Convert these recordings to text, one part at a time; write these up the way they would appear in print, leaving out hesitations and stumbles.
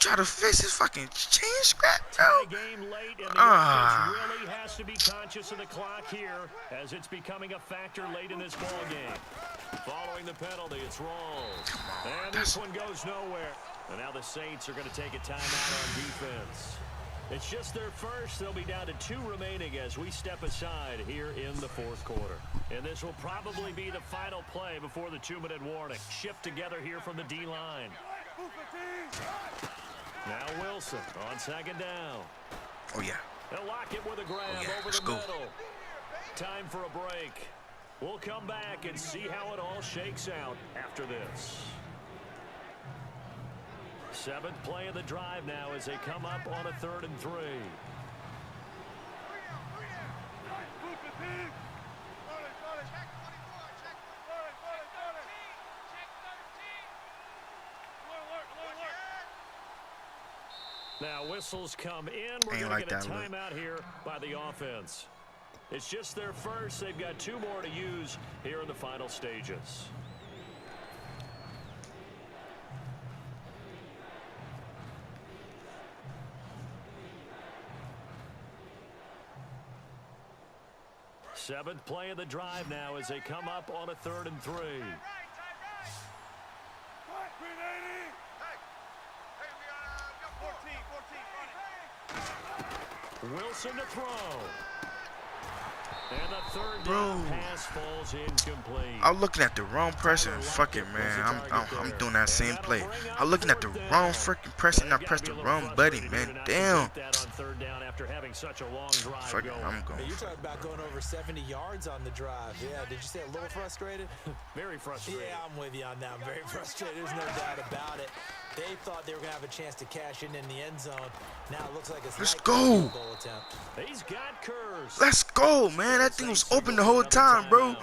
try to fix his fucking chain scrap, bro. Game late, and the offense really has to be conscious of the clock here as it's becoming a factor late in this ball game. Following the penalty, it's Rawls. And this one goes nowhere. And now the Saints are going to take a timeout on defense. It's just their first. They'll be down to 2 remaining as we step aside here in the fourth quarter. And this will probably be the final play before the 2-minute warning. Shift together here from the D-line. Now Wilson on second down. Oh, yeah. They'll lock it with a grab over the middle. Time for a break. We'll come back and see how it all shakes out after this. 7th play of the drive now as they come up on a 3rd and 3. Now whistles come in. We're going to get a timeout here by the offense. It's just their first. They've got 2 more to use here in the final stages. Seventh play of the drive now as they come up on a 3rd and 3. Wilson to throw. And the 3rd down pass falls incomplete. I'm looking at the wrong person. Fuck it, man. I'm doing that same play. I'm looking at the wrong freaking person. I pressed the wrong button, man. Damn. Fuck it, I'm going. Hey, you're talking about going over 70 yards on the drive. Yeah, did you say a little frustrated? Very frustrated. Yeah, I'm with you on that. I'm very frustrated. There's no doubt about it. They thought they were going to have a chance to cash in the end zone. Now it looks like it's Let's go. He's got Kurz. Let's go, man. That thing was open the whole time, bro.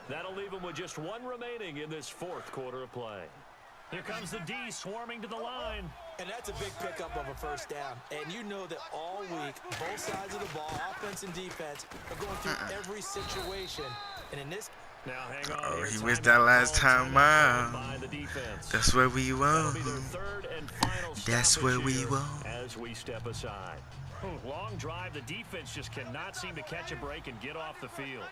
That'll leave him with just 1 remaining in this 4th quarter of play. Here comes the D swarming to the line. And that's a big pickup of a 1st down. And you know that all week, both sides of the ball, offense and defense, are going through every situation. And in this... Now, hang on. He missed that last time out. That's where we want. That's where we want. As we step aside. Long drive. The defense just cannot seem to catch a break and get off the field.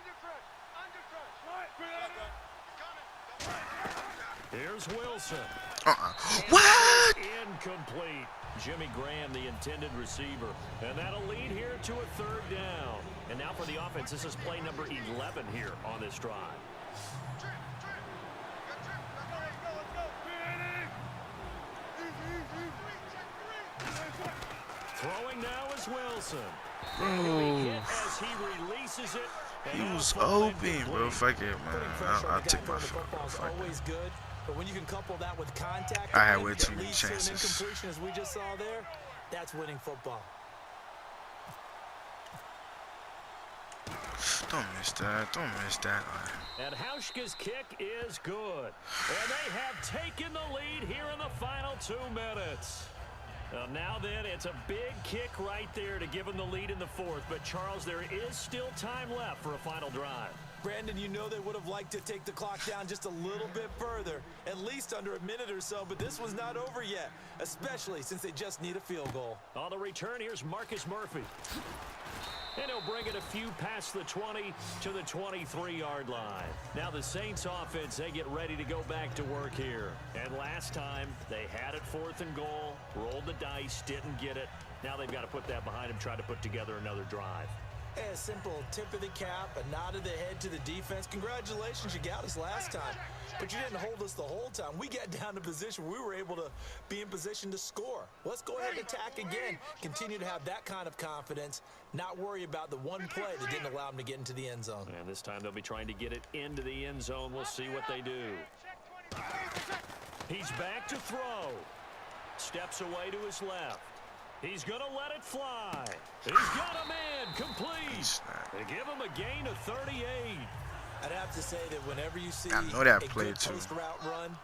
Here's Wilson. What? Incomplete. Jimmy Graham, the intended receiver. And that'll lead here to a 3rd down. And now for the offense, this is play number 11 here on this drive. Throwing now is Wilson. As he releases it. He was open, bro. Fuck it, man. I'll take my phone. Always good. But when you can couple that with contact, I had way too many chances. Incompletion, as we just saw there, that's winning football. Don't miss that. Don't miss that. And Hauschka's kick is good. And they have taken the lead here in the final 2 minutes. Now then, it's a big kick right there to give them the lead in the 4th. But, Charles, there is still time left for a final drive. Brandon, you know they would have liked to take the clock down just a little bit further, at least under a minute or so, but this was not over yet, especially since they just need a field goal. On the return, here's Marcus Murphy. And he'll bring it a few past the 20 to the 23-yard line. Now the Saints offense, they get ready to go back to work here. And last time, they had it 4th and goal, rolled the dice, didn't get it. Now they've got to put that behind them, try to put together another drive. Hey, a simple tip of the cap, a nod of the head to the defense. Congratulations, you got us last time. But you didn't hold us the whole time. We got down to position where we were able to be in position to score. Let's go ahead and attack again. Continue to have that kind of confidence. Not worry about the one play that didn't allow them to get into the end zone. And this time they'll be trying to get it into the end zone. We'll see what they do. He's back to throw. Steps away to his left. He's going to let it fly. He's got him in. Complete. They give him a gain of 38. I'd have to say that whenever you see I know that a play good too. post route run,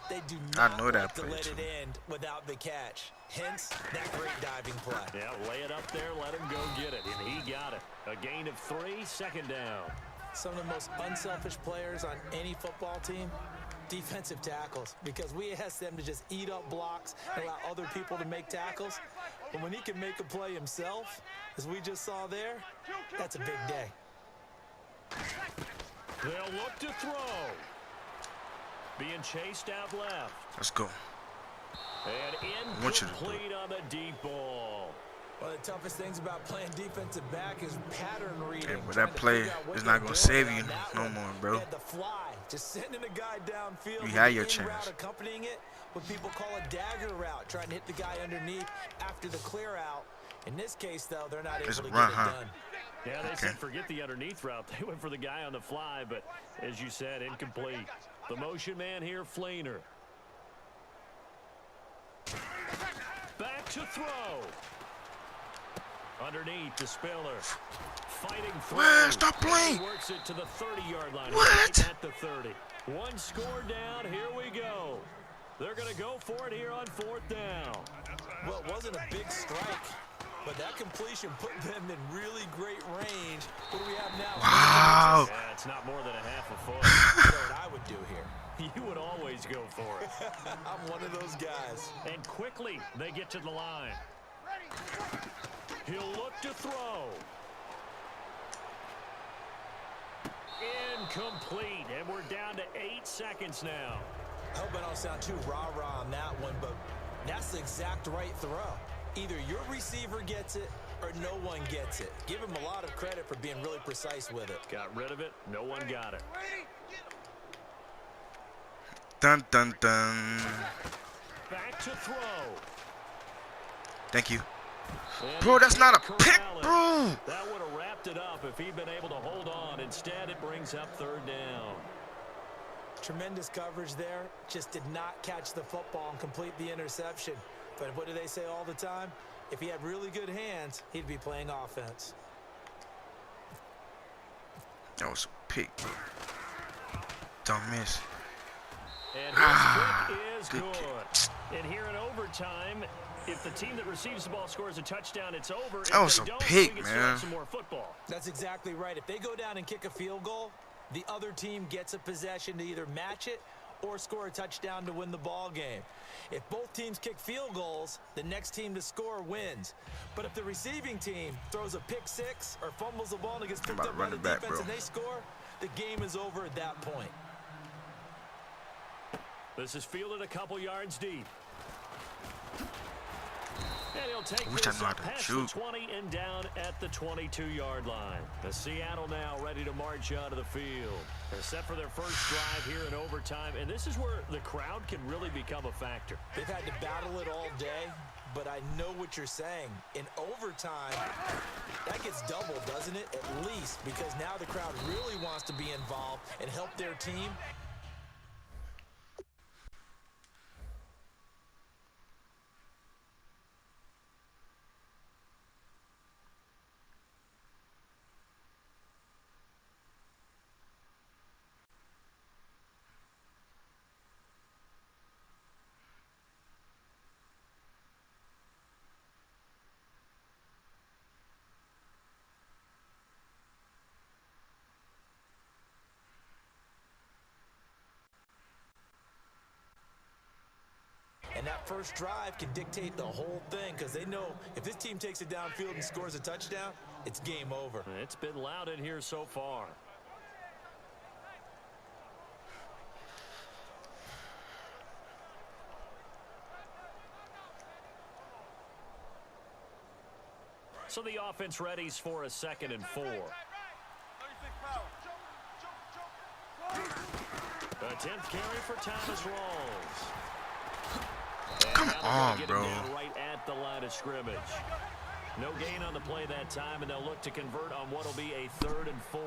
they do not like to let it end without the catch. Hence, that great diving play. Yeah, lay it up there, let him go get it, and he got it. A gain of 3, 2nd down. Some of the most unselfish players on any football team, defensive tackles, because we ask them to just eat up blocks and allow other people to make tackles. But when he can make a play himself, as we just saw there, that's a big day. They'll look to throw. Being chased out left. Let's go. And incomplete on the deep ball. One of the toughest things about playing defensive back is pattern reading. Hey, but that play is not going to save you no more, bro. The fly, just sending a guy downfield. You had your in chance. Route accompanying it, what people call a dagger route, trying to hit the guy underneath after the clear out. In this case, though, they're not able to get it done. Yeah, they said forget the underneath route. They went for the guy on the fly, but as you said, incomplete. The motion man here, Flainer. Back to throw. Underneath the Spiller. Fighting through. Where? Stop playing. Works it to the 30-yard line. What? Right at the 30. One score down. Here we go. They're going to go for it here on 4th down. Well, it wasn't a big strike, but that completion put them in really great range. What do we have now? Wow. Yeah, it's not more than a half a foot. You know what I would do here? You would always go for it. I'm one of those guys. And quickly, they get to the line. He'll look to throw. Incomplete, and we're down to 8 seconds now. I hope I don't sound too rah-rah on that one, but that's the exact right throw. Either your receiver gets it or no one gets it. Give him a lot of credit for being really precise with it. Got rid of it. No one got it. Dun, dun, dun. Back to throw. Thank you. And Bro, that's not a pick, corral it. bro. That would have wrapped it up if he'd been able to hold on. Instead, it brings up 3rd down. Tremendous coverage there. Just did not catch the football and complete the interception. But what do they say all the time? If he had really good hands, he'd be playing offense. That was a pick, bro. Don't miss. And his kick is good. And here in overtime, if the team that receives the ball scores a touchdown, it's over. That was If they a don't, pick, we can still man. have some more football. That's exactly right. If they go down and kick a field goal, the other team gets a possession to either match it or score a touchdown to win the ball game. If both teams kick field goals, the next team to score wins. But if the receiving team throws a pick six or fumbles the ball and it gets picked up by the defense and they score, the game is over at that point. This is fielded a couple yards deep. And he'll take I wish I this knew how up to past shoot. the 20 and down at the 22-yard line. The Seattle now ready to march out of the field. They're set for their first drive here in overtime, and this is where the crowd can really become a factor. They've had to battle it all day, but I know what you're saying. In overtime, that gets doubled, doesn't it? At least, because now the crowd really wants to be involved and help their team. And that first drive can dictate the whole thing because they know if this team takes it downfield and scores a touchdown, it's game over. It's been loud in here so far. So the offense readies for a 2nd and 4. The 10th carry for Thomas Rawls. Come on, bro. Right at the line of scrimmage. No gain on the play that time, and they'll look to convert on what will be a 3rd and 4.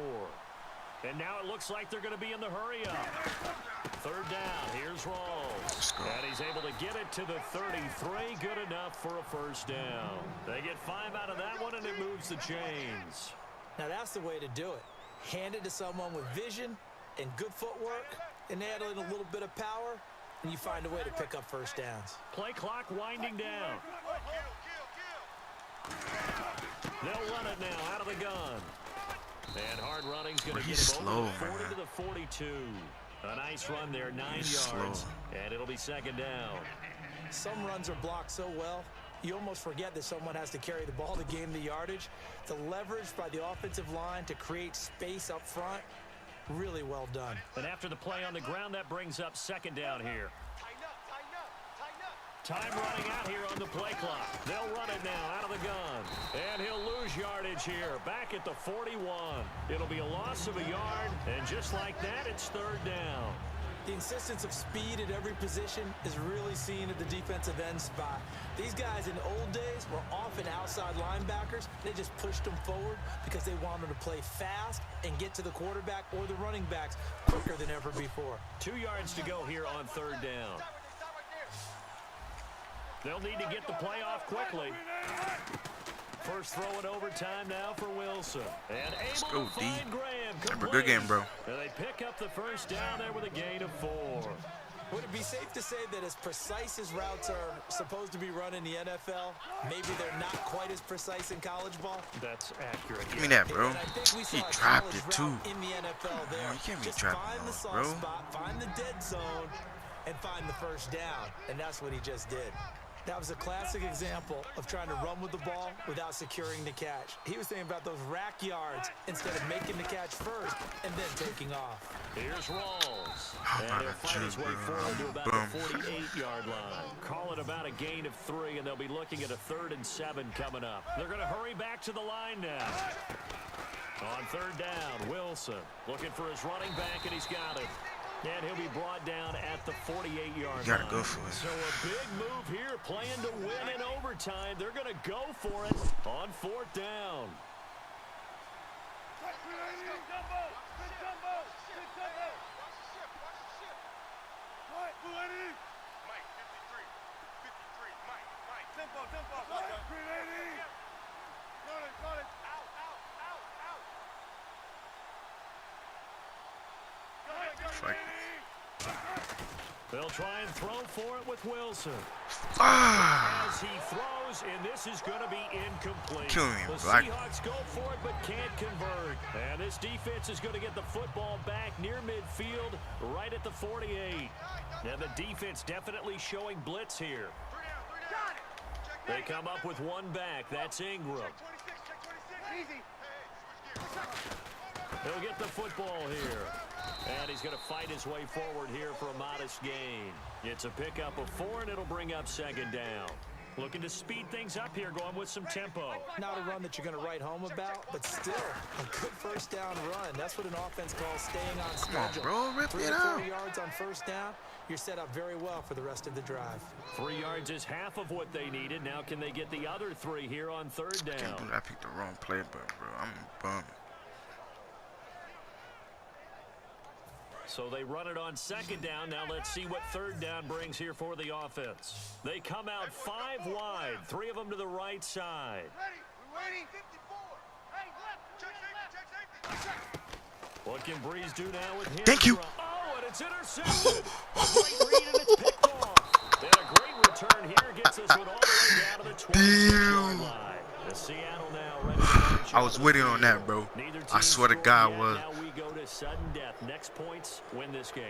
And now it looks like they're going to be in the hurry-up. 3rd down. Here's Rawls. And he's able to get it to the 33. Good enough for a first down. They get 5 out of that one, and it moves the chains. Now that's the way to do it. Hand it to someone with vision and good footwork, and add in a little bit of power, and you find a way to pick up first downs. Play clock winding down. They'll run it now out of the gun. And hard running's going to get him over the 40 to the 42. A nice run there, 9 Slow. yards, and it'll be second down. Some runs are blocked so well, you almost forget that someone has to carry the ball to gain the yardage. The leverage by the offensive line to create space up front, really well done. And after the play on the ground, that brings up second down here. Time running out here on the play clock. They'll run it now out of the gun. And he'll lose yardage here, back at the 41. It'll be a loss of a yard, and just like that, it's third down. The insistence of speed at every position is really seen at the defensive end spot. These guys in old days were often outside linebackers. They just pushed them forward because they wanted to play fast and get to the quarterback or the running backs quicker than ever before. 2 yards to go here on third down. They'll need to get the play off quickly. First throw in overtime now for Wilson. And able to find Graham. Have a good game, bro. And they pick up the first down there with a gain of 4. Would it be safe to say that as precise as routes are supposed to be run in the NFL, maybe they're not quite as precise in college ball? That's accurate. Give me that, bro. And I think we saw He a dropped college it, too. route in the NFL there. You can't be Just dropping find the those, soft bro. spot, find the dead zone, and find the first down. And that's what he just did. That was a classic example of trying to run with the ball without securing the catch. He was thinking about those rack yards instead of making the catch first and then taking off. Here's Rawls. I'm And not he'll a fight his Jew, way bro. forward to about Boom. the 48-yard line. Call it about a gain of 3, and they'll be looking at a 3rd and 7 coming up. They're going to hurry back to the line now. On third down, Wilson looking for his running back, and he's got it. And he'll be brought down at the 48-yard line. You gotta go for it. So a big move here, playing to win in overtime. They're going to go for it on 4th down. They'll try and throw for it with Wilson. As he throws, and this is going to be incomplete. Kill me, the Black. Seahawks go for it, but can't convert. And this defense is going to get the football back near midfield, right at the 48. Now the defense definitely showing blitz here. They come up with one back. That's Ingram. He'll get the football here. And he's going to fight his way forward here for a modest gain. It's a pickup of 4, and it'll bring up second down. Looking to speed things up here, going with some tempo. Not a run that you're going to write home about, but still a good first down run. That's what an offense calls staying on schedule. Come on, bro. Rip 3 it or out. 4 yards on first down, you're set up very well for the rest of the drive. 3 yards is half of what they needed. Now can they get the other 3 here on third Can't down? believe I picked the wrong play, but bro, I'm bummed. So they run it on second down. Now let's see what third down brings here for the offense. They come out 5 wide, 3 of them to the right side. What can Breeze do now with him? Thank you. Oh, and it's intercepted. Great read, and it's picked off. And a great return here gets us one all the way down to the 20-yard line. The Seattle now ready to march I was with you on that, bro. I swear to God, I was. Now we go to sudden death. Next points win this game.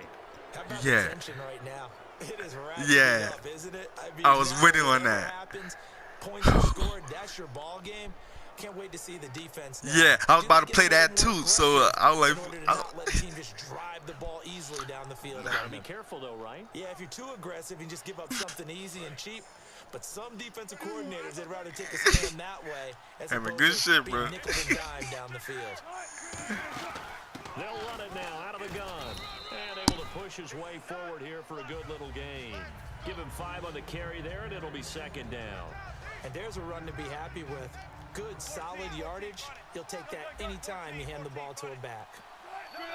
How about Yeah. the tension right now? It is wrapping Yeah. up, isn't it? mean, I was now with you on whatever that. Happens, points are scored, that's your ball game. Can't wait to see the defense now. Yeah, I was Do about they to play get a that little more too, so I was aggressive like, in order to not let the team just drive the ball easily down the field. Be careful though, right? Yeah, if you're too aggressive, you just give up something easy and cheap. But some defensive coordinators, they'd rather take a stand that way as Having opposed good to shit, being bro. nickel and dime down the field. They'll run it now out of the gun. And able to push his way forward here for a good little gain. Give him 5 on the carry there, and it'll be second down. And there's a run to be happy with. Good, solid yardage. You'll take that anytime you hand the ball to a back.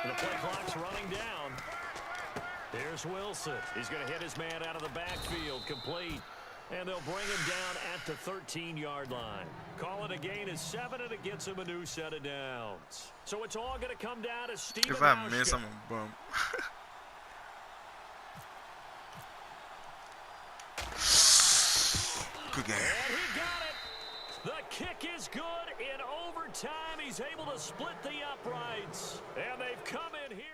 And the play clock's running down. There's Wilson. He's going to hit his man out of the backfield, complete. And they'll bring him down at the 13-yard line. Call it a gain of 7, and it gets him a new set of downs. So it's all going to come down to Steven if I Hauschka. miss, I'm a bum. Good game. And he got it. The kick is good. In overtime, he's able to split the uprights. And they've come in here.